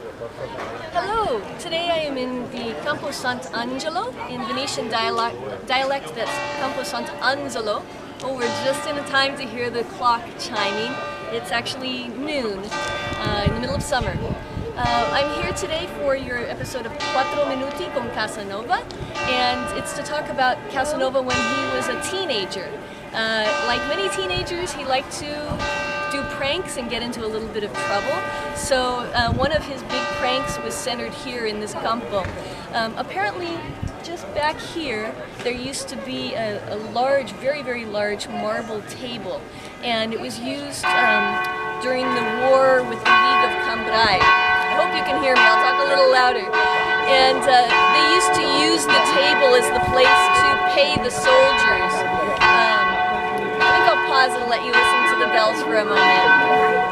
Hello! Today I am in the Campo Sant'Angelo. In Venetian dialect that's Campo Sant'Angelo. Oh, we're just in time to hear the clock chiming. It's actually noon in the middle of summer. I'm here today for your episode of Quattro Minuti con Casanova, and it's to talk about Casanova when he was a teenager. Like many teenagers, he liked to do pranks and get into a little bit of trouble. So one of his big pranks was centered here in this campo. Apparently, just back here, there used to be a large, very, very large marble table, and it was used during the war with the League of Cambrai. I hope you can hear me, I'll talk a little louder. And they used to use the table as the place to pay the soldiers. I think I'll pause and let you listen to the bells for a moment.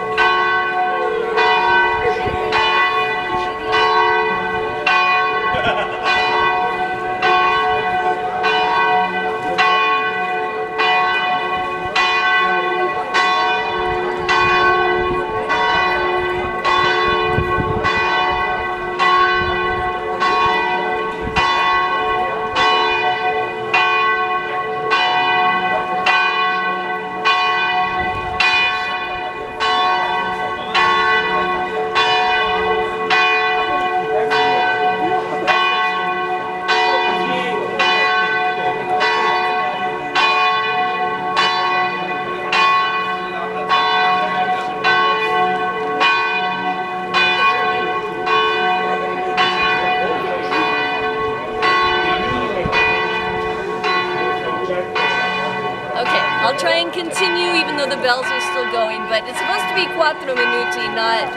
I'll try and continue even though the bells are still going, but it's supposed to be Quattro Minuti, not,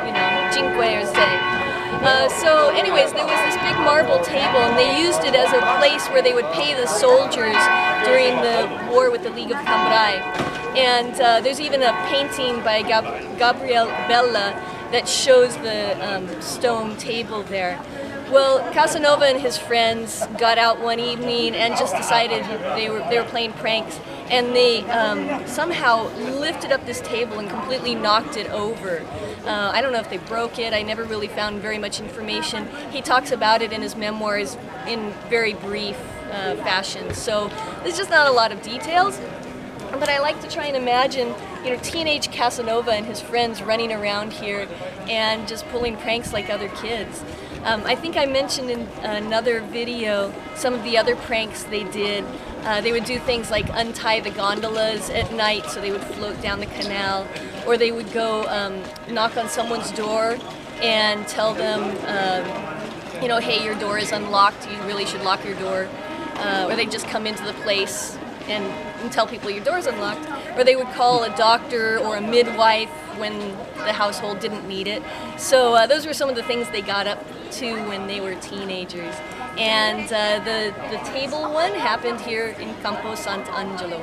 cinque or sei. So anyways, there was this big marble table, and they used it as a place where they would pay the soldiers during the war with the League of Cambrai. And there's even a painting by Gabriele Bella that shows the stone table there. Well, Casanova and his friends got out one evening and just decided they were playing pranks, and they somehow lifted up this table and completely knocked it over. I don't know if they broke it. I never really found very much information. He talks about it in his memoirs in very brief fashion, so there's just not a lot of details. But I like to try and imagine, teenage Casanova and his friends running around here and just pulling pranks like other kids. I think I mentioned in another video some of the other pranks they did. They would do things like untie the gondolas at night so they would float down the canal, or they would go knock on someone's door and tell them, hey, your door is unlocked, you really should lock your door. Or they'd just come into the place and tell people your door's unlocked. Or they would call a doctor or a midwife when the household didn't need it. So those were some of the things they got up to when they were teenagers. And the table one happened here in Campo Sant'Angelo.